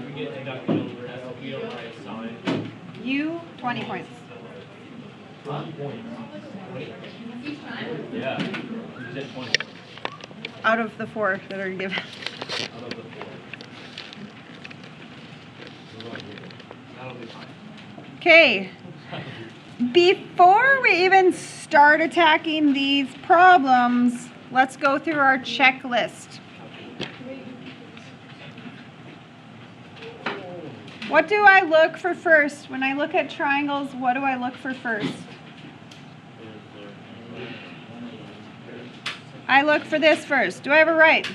get deducted over S if we don't write sign. You, 20 points. 20 points. 20? Each time? Yeah. You said 20. Out of the 4 that are given. Out of the 4. That'll be fine. Okay. Before we even start attacking these problems, let's go through our checklist. What do I look for first? When I look at triangles, what do I look for first? I look for this first. Do I have a right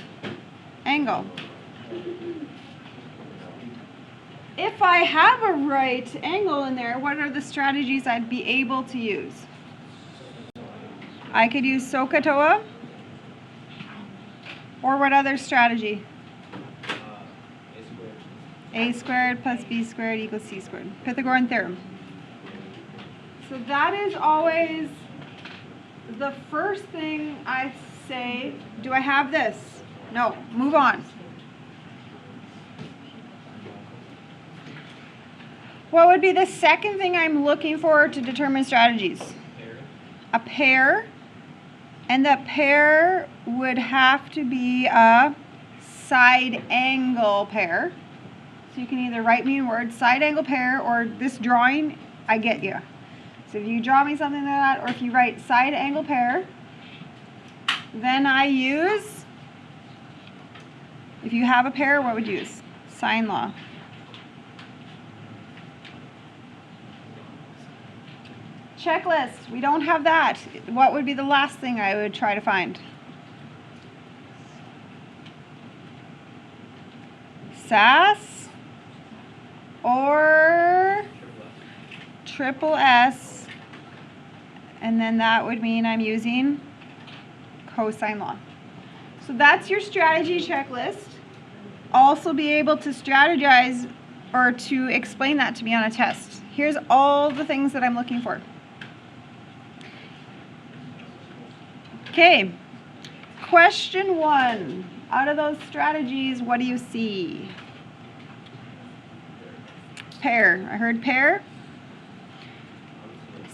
angle? If I have a right angle in there, what are the strategies I'd be able to use? I could use SOHCAHTOA, or what other strategy? A squared plus B squared equals C squared. Pythagorean theorem. So that is always the first thing I say. Do I have this? No. Move on. What would be the second thing I'm looking for to determine strategies? A pair. And that pair would have to be a side angle pair. So you can either write me in words, side angle pair, or this drawing, I get you. So if you draw me something like that, or if you write side angle pair, then I use, if you have a pair, what would you use? Sine law. Checklist, we don't have that. What would be the last thing I would try to find? SAS or triple S, and then that would mean I'm using cosine law. So that's your strategy checklist. Also be able to strategize or to explain that to me on a test. Here's all the things that I'm looking for. Okay, question 1. Out of those strategies, what do you see? Pair. I heard pair.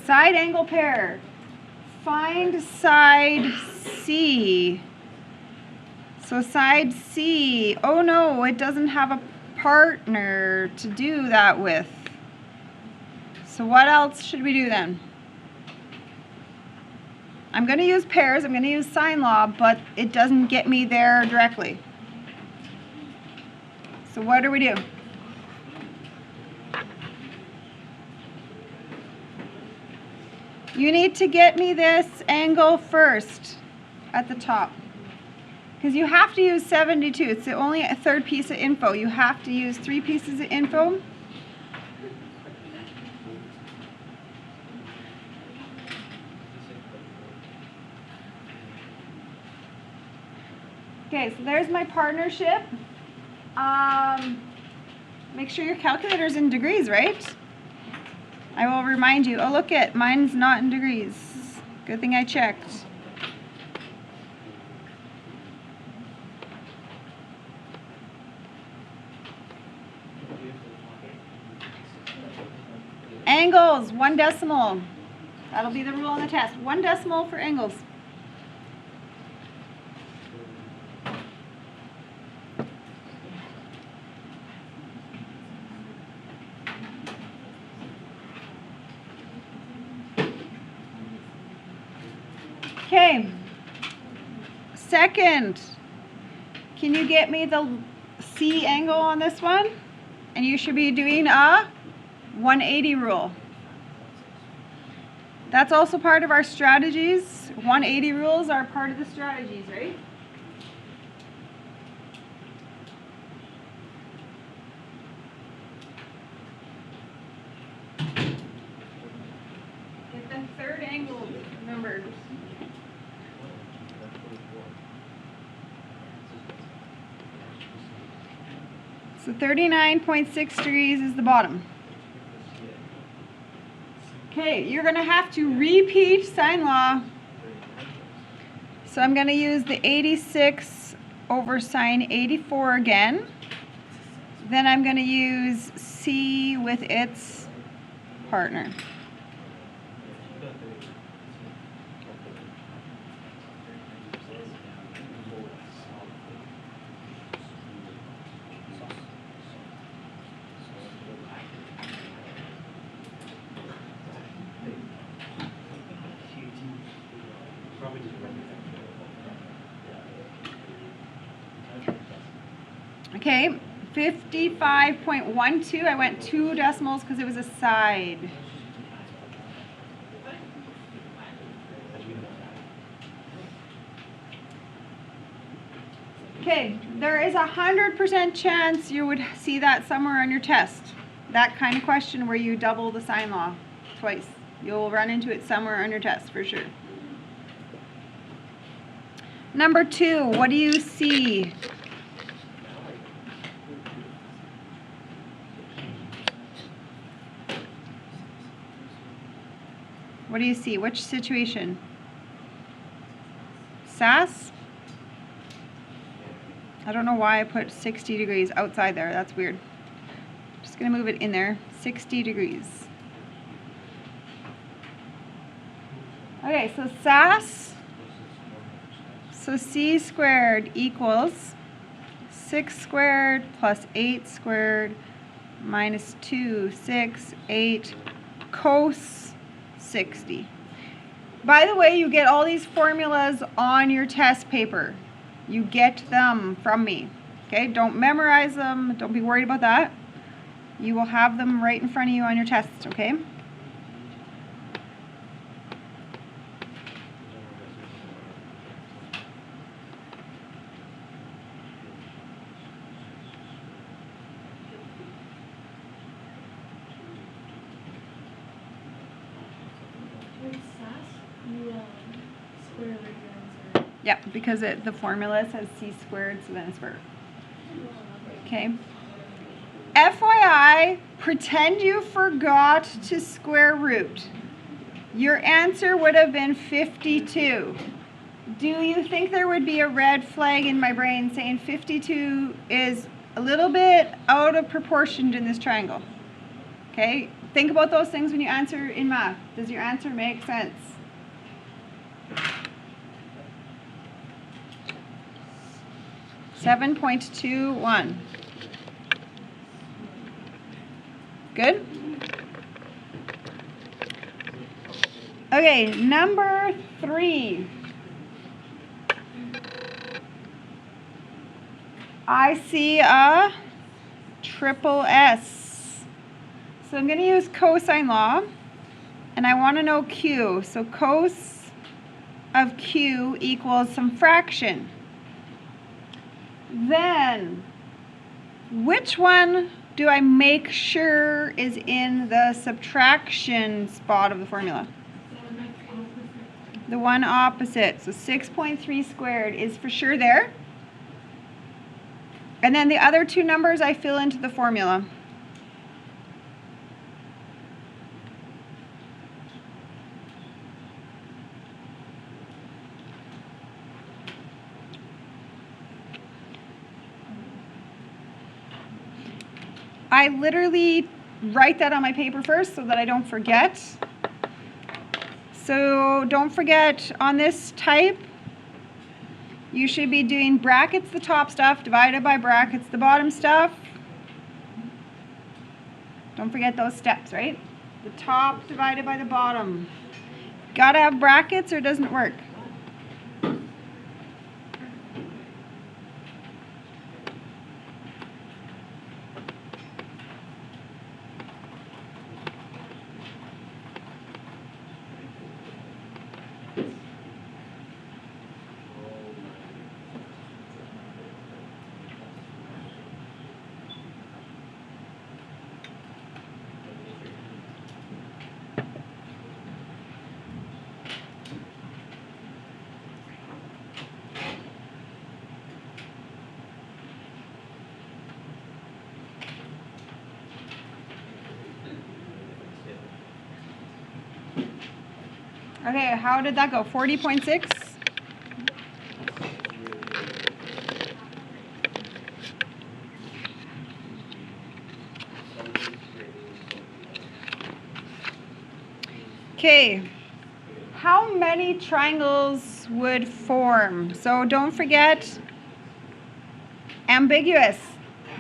Side angle pair. Find side C. So side C. Oh no, it doesn't have a partner to do that with. So what else should we do then? I'm going to use pairs, I'm going to use sine law, but it doesn't get me there directly. So what do we do? You need to get me this angle first at the top. Because you have to use 72. It's the only third piece of info. You have to use 3 pieces of info. Okay, so there's my partnership. Make sure your calculator's in degrees, right? I will remind you. Oh, look it, mine's not in degrees. Good thing I checked. Angles, 1 decimal. That'll be the rule on the test. 1 decimal for angles. Okay, second, can you get me the C angle on this one? And you should be doing a 180 rule. That's also part of our strategies. 180 rules are part of the strategies, right? Get the third angle remembered. So 39.6 degrees is the bottom. Okay, you're going to have to repeat sine law. So I'm going to use the 86 over sine 84 again. Then I'm going to use C with its partner. Okay, 55.12. I went 2 decimals because it was a side. Okay, there is 100% chance you would see that somewhere on your test. That kind of question where you double the sign law twice. You'll run into it somewhere on your test for sure. Number 2, what do you see? What do you see? Which situation? SAS? I don't know why I put 60 degrees outside there. That's weird. Just going to move it in there. 60 degrees. Okay, so SAS. So C squared equals 6 squared plus 8 squared minus 2, 6, 8 cos 60. By the way, you get all these formulas on your test paper. You get them from me. Okay, don't memorize them. Don't be worried about that. You will have them right in front of you on your test, okay? Yeah, because the formula says C squared, so then it's squared. Okay. FYI, pretend you forgot to square root. Your answer would have been 52. Do you think there would be a red flag in my brain saying 52 is a little bit out of proportion in this triangle? Okay, think about those things when you answer in math. Does your answer make sense? $7.21. Good? Okay, number 3. I see a triple S. So I'm going to use cosine law, and I want to know Q. So cos of Q equals some fraction. Then, which one do I make sure is in the subtraction spot of the formula? The one opposite. So 6.3 squared is for sure there. And then the other 2 numbers I fill into the formula. I literally write that on my paper first so that I don't forget. So don't forget on this type, you should be doing brackets the top stuff divided by brackets the bottom stuff. Don't forget those steps, right? The top divided by the bottom. Gotta have brackets or it doesn't work. Okay, how did that go? 40.6? Okay, how many triangles would form? So don't forget, ambiguous.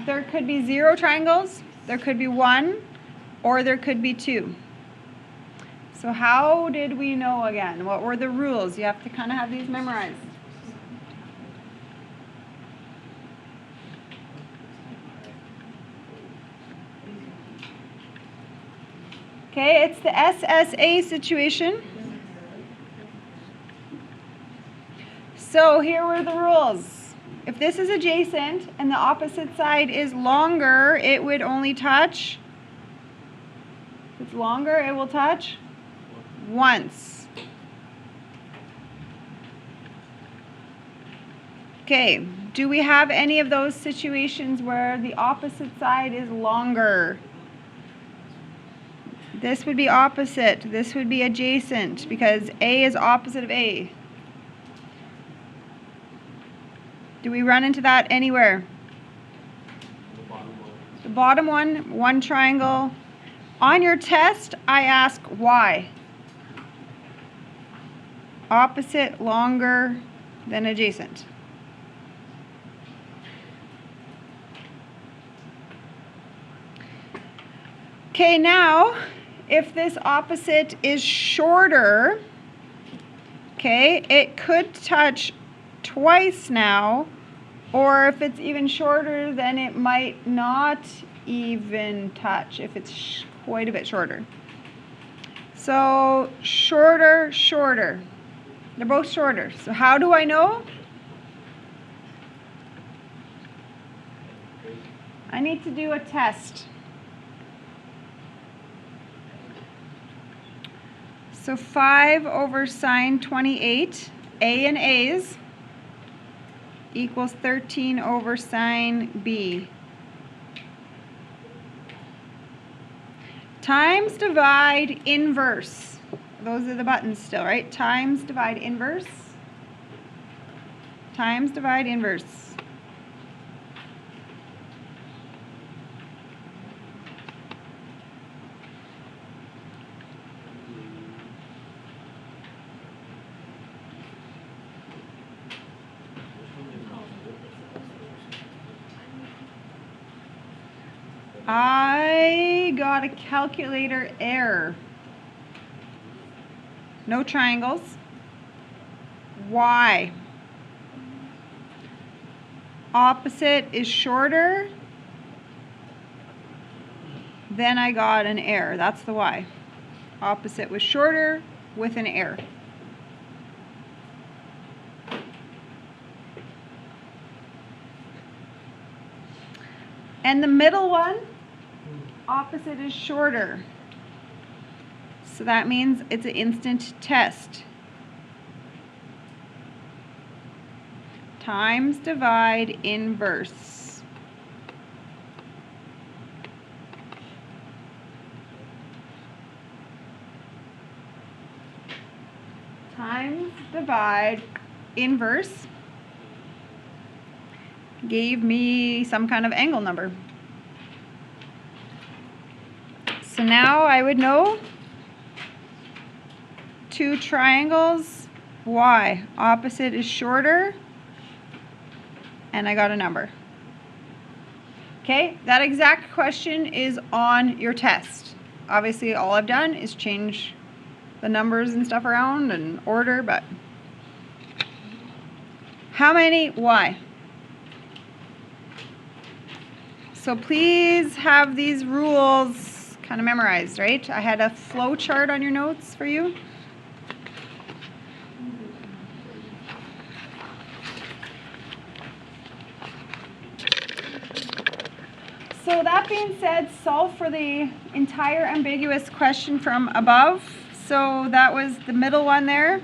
There could be 0 triangles, there could be 1, or there could be 2. So how did we know again? What were the rules? You have to kind of have these memorized. Okay, it's the SSA situation. So here were the rules. If this is adjacent and the opposite side is longer, it would only touch. If it's longer, it will touch once. Okay, do we have any of those situations where the opposite side is longer? This would be opposite. This would be adjacent because A is opposite of A. Do we run into that anywhere? The bottom one triangle. On your test, I ask why. Opposite longer than adjacent. Okay, now, if this opposite is shorter, okay, it could touch twice now, or if it's even shorter, then it might not even touch if it's quite a bit shorter. So shorter, shorter. They're both shorter. So how do I know? I need to do a test. So 5 over sine 28, A and A's, equals 13 over sine B. Times, divide, inverse. Those are the buttons still, right? Times, divide, inverse. Times, divide, inverse. I got a calculator error. No triangles. Why? Opposite is shorter. Then I got an error. That's the why. Opposite was shorter with an error. And the middle one, opposite is shorter. So that means it's an instant test. Times, divide, inverse. Times, divide, inverse. Gave me some kind of angle number. So now I would know 2 triangles. Why? Opposite is shorter. And I got a number. Okay, that exact question is on your test. Obviously, all I've done is change the numbers and stuff around and order, but how many? Why? So please have these rules kind of memorized, right? I had a flow chart on your notes for you. So that being said, solve for the entire ambiguous question from above. So that was the middle one there.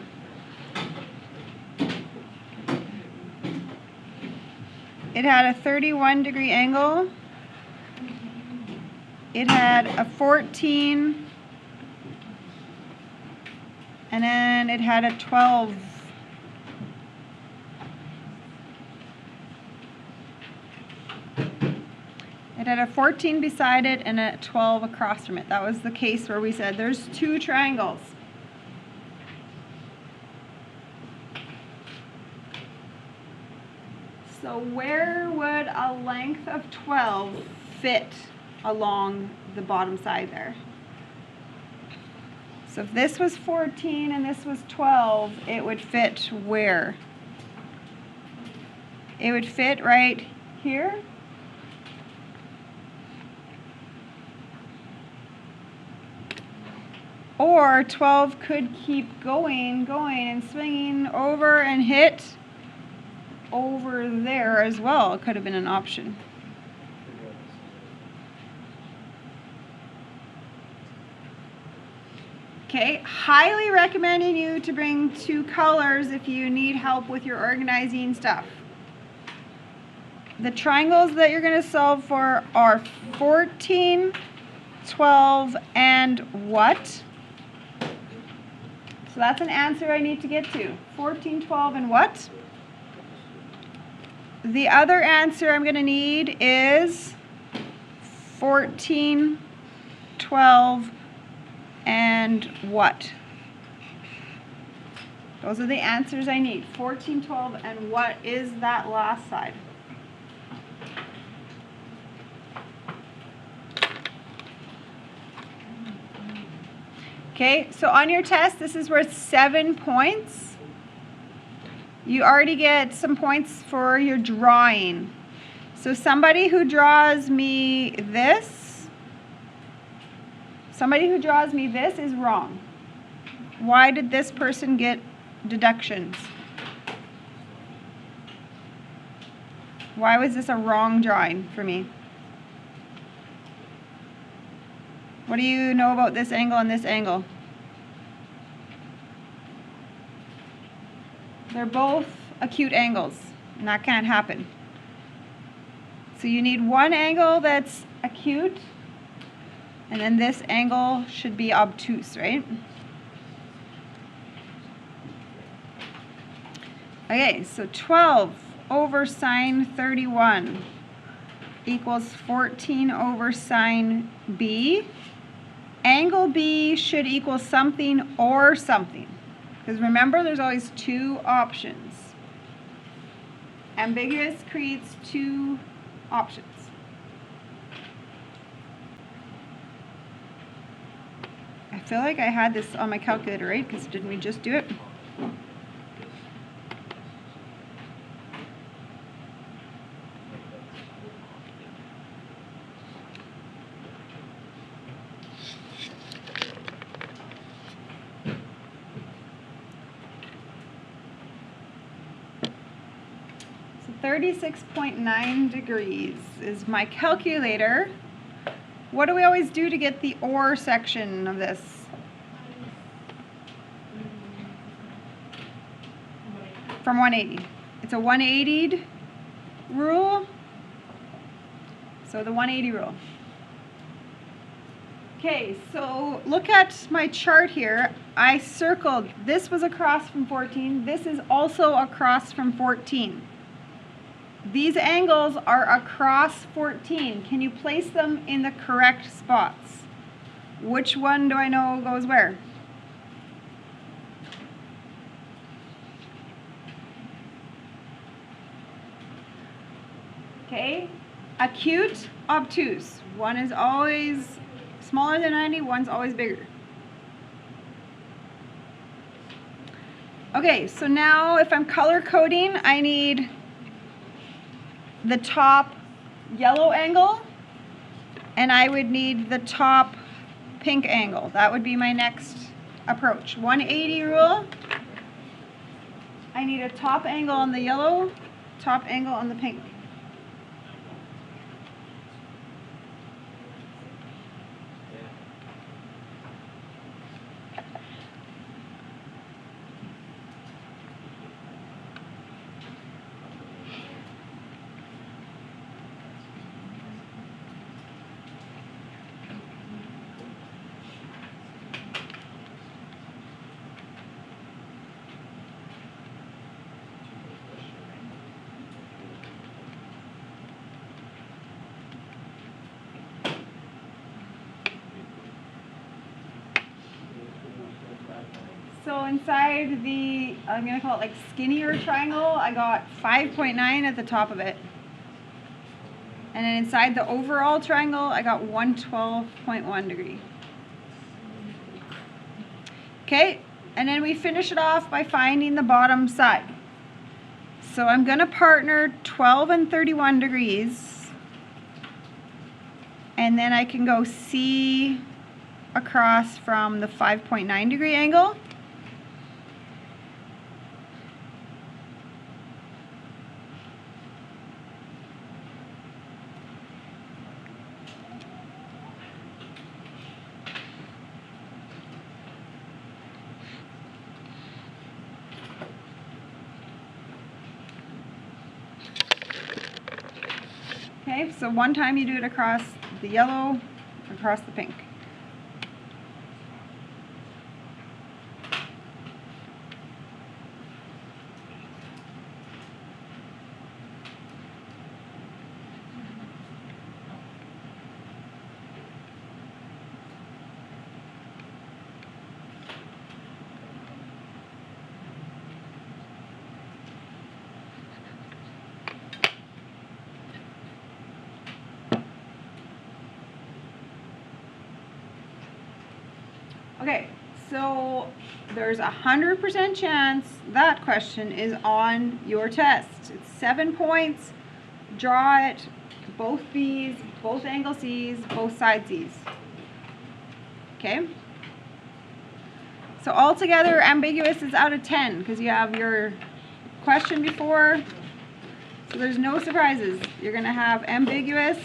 It had a 31-degree angle. It had a 14, and then it had a 12. It had a 14 beside it and a 12 across from it. That was the case where we said there's 2 triangles. So where would a length of 12 fit along the bottom side there? So if this was 14 and this was 12, it would fit where? It would fit right here. Or 12 could keep going and swinging over and hit over there as well. It could have been an option. Okay, highly recommending you to bring 2 colors if you need help with your organizing stuff. The triangles that you're going to solve for are 14, 12, and what? So that's an answer I need to get to. 14, 12, and what? The other answer I'm going to need is 14, 12, and what? Those are the answers I need. 14, 12, and what is that last side? Okay, so on your test, this is worth 7 points. You already get some points for your drawing. So somebody who draws me this, is wrong. Why did this person get deductions? Why was this a wrong drawing for me? What do you know about this angle and this angle? They're both acute angles, and that can't happen. So you need one angle that's acute, and then this angle should be obtuse, right? Okay, so 12 over sine 31 equals 14 over sine B. Angle B should equal something or something. Because remember, there's always 2 options. Ambiguous creates 2 options. I feel like I had this on my calculator, right? Because didn't we just do it? So 36.9 degrees is my calculator. What do we always do to get the or section of this? From 180. It's a 180'd rule. So the 180 rule. Okay, so look at my chart here. I circled, this was across from 14. This is also across from 14. These angles are across 14. Can you place them in the correct spots? Which one do I know goes where? Okay, acute, obtuse. One is always smaller than 90, one's always bigger. Okay, so now if I'm color coding, I need the top yellow angle, and I would need the top pink angle. That would be my next approach. 180 rule. I need a top angle on the yellow, top angle on the pink. so inside the, I'm going to call it like skinnier triangle, I got 5.9 at the top of it. And then inside the overall triangle, I got 112.1 degree. Okay, and then we finish it off by finding the bottom side. So I'm going to partner 12 and 31 degrees. And then I can go C across from the 5.9 degree angle. Okay, so one time you do it across the yellow, across the pink. Okay, so there's 100% chance that question is on your test. It's 7 points. Draw it, both B's, both angle C's, both side C's. Okay? So altogether, ambiguous is out of 10 because you have your question before. So there's no surprises. You're going to have ambiguous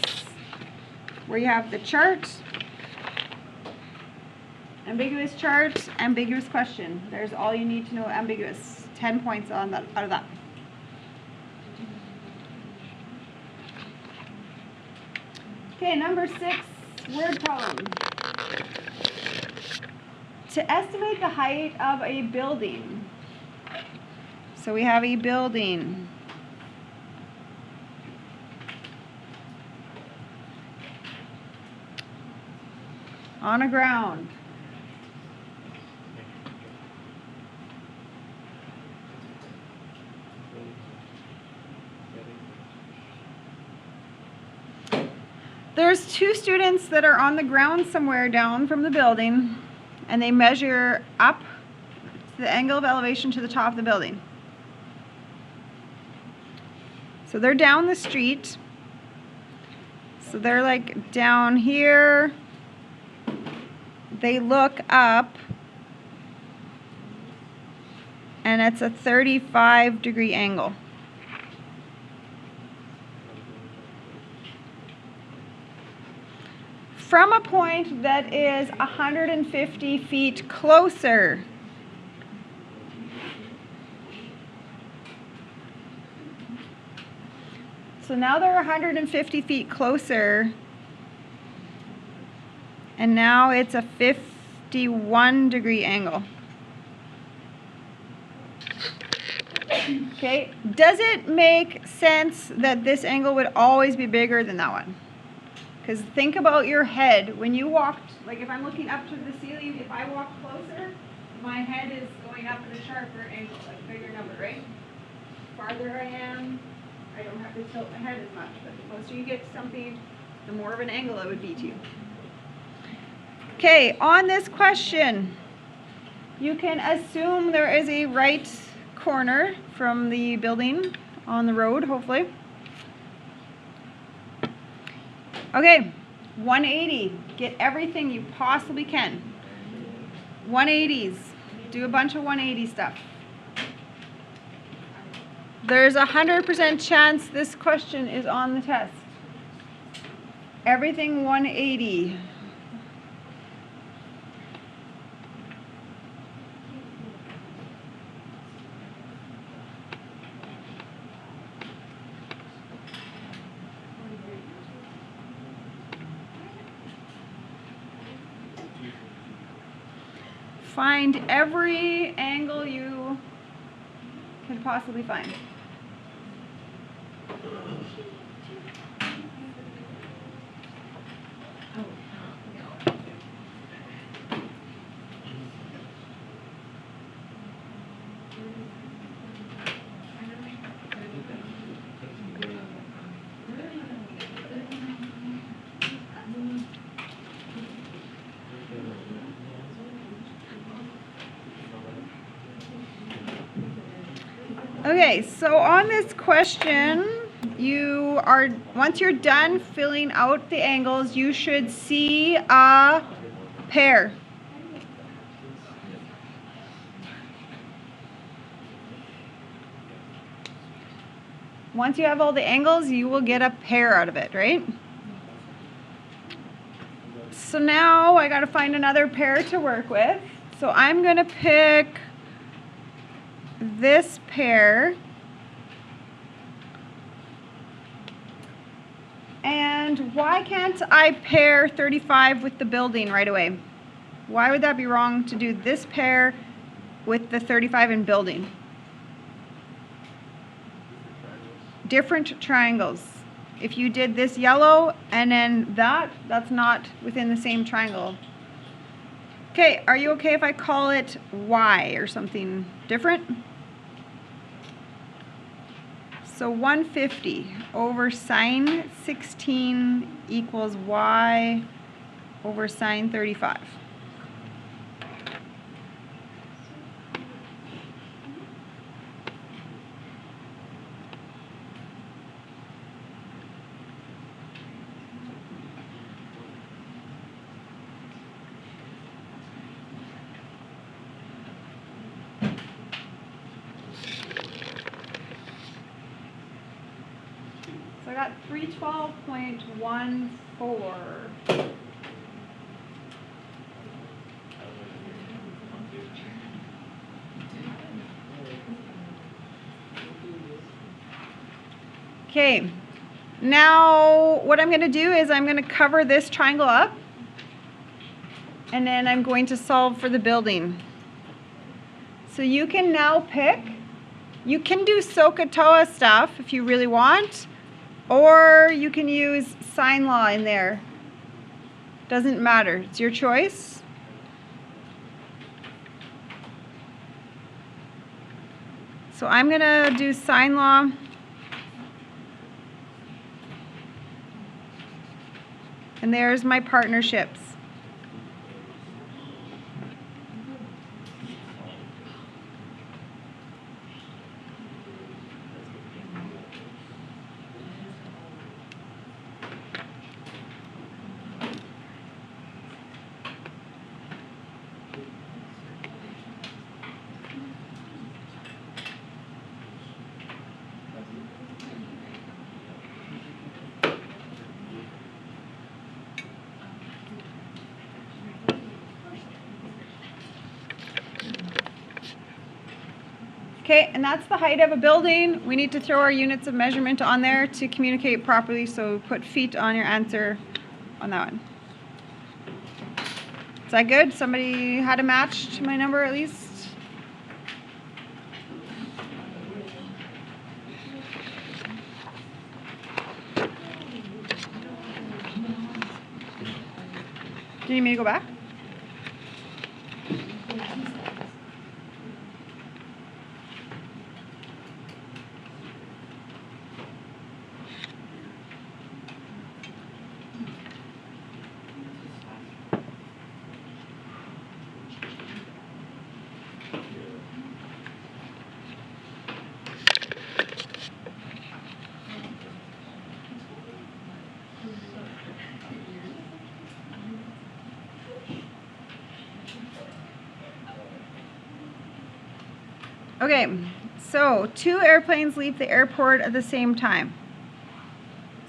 where you have the chart. Ambiguous chart, ambiguous question. There's all you need to know ambiguous. 10 points on that, out of that. Okay, number 6, word problem. To estimate the height of a building. So we have a building. On a ground. There's 2 students that are on the ground somewhere down from the building, and they measure up the angle of elevation to the top of the building. So they're down the street. So they're like down here. They look up, and it's a 35-degree angle. From a point that is 150 feet closer. So now they're 150 feet closer, and now it's a 51-degree angle. Okay, does it make sense that this angle would always be bigger than that one? Because think about your head. When you walked, like if I'm looking up to the ceiling, if I walk closer, my head is going up at a sharper angle, like a bigger number, right? The farther I am, I don't have to tilt my head as much. But the closer you get to something, the more of an angle it would be to you. Okay, on this question, you can assume there is a right corner from the building on the road, hopefully. Okay, 180. Get everything you possibly can. 180s. Do a bunch of 180 stuff. There's a 100% chance this question is on the test. Everything 180. Find every angle you can possibly find. Okay, so on this question, once you're done filling out the angles, you should see a pair. Once you have all the angles, you will get a pair out of it, right? So now I gotta find another pair to work with. So I'm gonna pick this pair. And why can't I pair 35 with the building right away? Why would that be wrong to do this pair with the 35 in building? Different triangles. If you did this yellow and then that's not within the same triangle. Okay, are you okay if I call it Y or something different? So 150 over sine 16 equals Y over sine 35. So I got 312.14. Okay, now what I'm going to do is I'm going to cover this triangle up, and then I'm going to solve for the building. So you can now pick. You can do SOHCAHTOA stuff if you really want, or you can use sine law in there. Doesn't matter. It's your choice. So I'm going to do sine law. And there's my partnerships. Okay, and that's the height of a building. We need to throw our units of measurement on there to communicate properly, so put feet on your answer on that one. Is that good? Somebody had a match to my number at least? Do you need me to go back? Okay, so 2 airplanes leave the airport at the same time.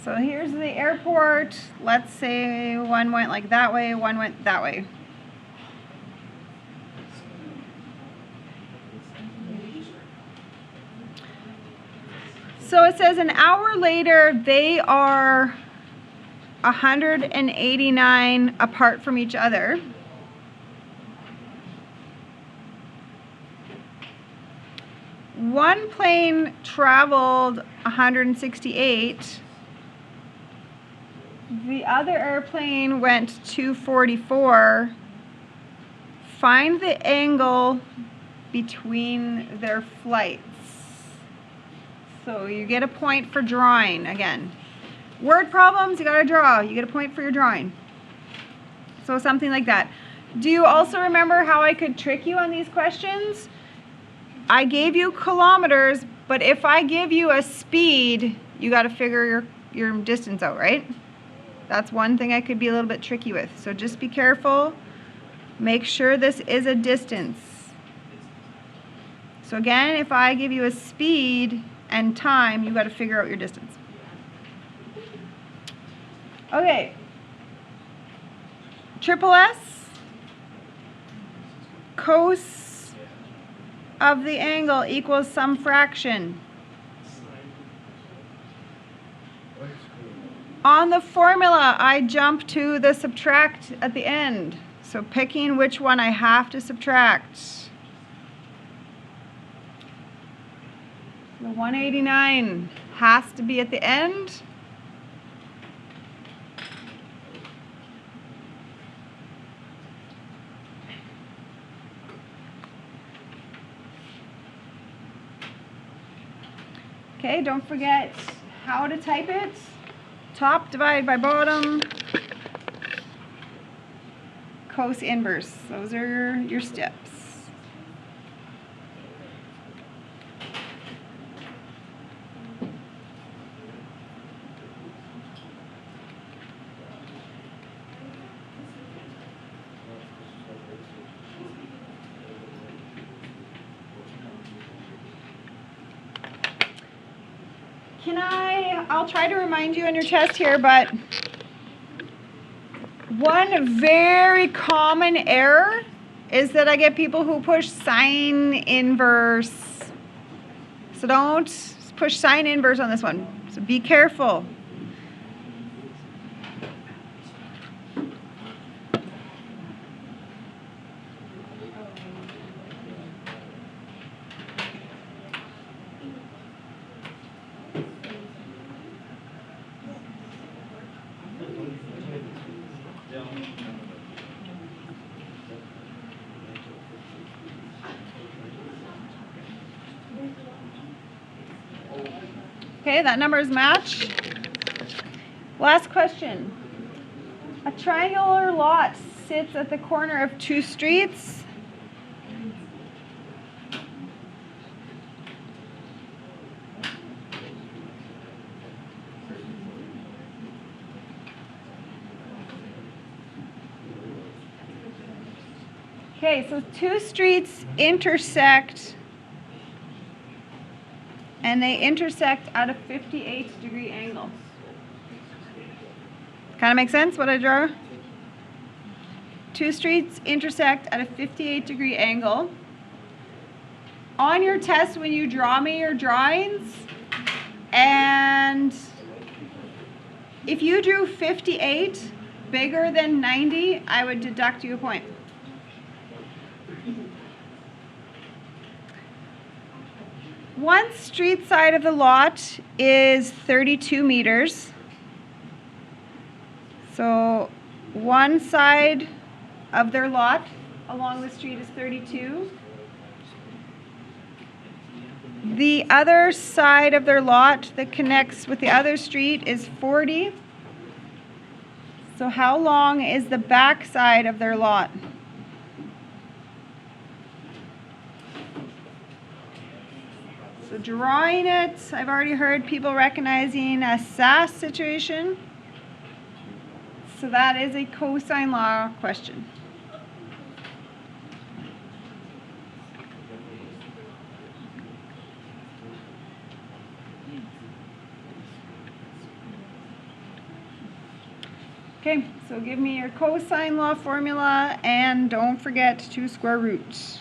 So here's the airport. Let's say one went like that way, one went that way. So it says an hour later, they are 189 apart from each other. One plane traveled 168. The other airplane went 244. Find the angle between their flights. So you get a point for drawing again. Word problems, you gotta draw. You get a point for your drawing. So something like that. Do you also remember how I could trick you on these questions? I gave you kilometers, But if I give you a speed, you got to figure your distance out, right? That's one thing I could be a little bit tricky with. So just be careful. Make sure this is a distance. So again, if I give you a speed and time, you got to figure out your distance. Okay. Triple S, cos of the angle equals some fraction. On the formula, I jump to the subtract at the end. So picking which one I have to subtract. The 189 has to be at the end. Okay, don't forget how to type it. Top divided by bottom. Cos inverse. Those are your steps. I'll try to remind you on your test here, but one very common error is that I get people who push sine inverse. So don't push sine inverse on this one. So be careful. Okay, that number is matched. Last question. A triangular lot sits at the corner of two streets. Okay, so two streets intersect, and they intersect at a 58-degree angle. Kind of make sense what I draw? Two streets intersect at a 58-degree angle. On your test, when you draw me your drawings, and if you drew 58 bigger than 90, I would deduct you a point. One street side of the lot is 32 meters. So one side of their lot along the street is 32. The other side of their lot that connects with the other street is 40. So how long is the back side of their lot? So drawing it, I've already heard people recognizing a SAS situation. So that is a cosine law question. Okay, so give me your cosine law formula and don't forget to square roots.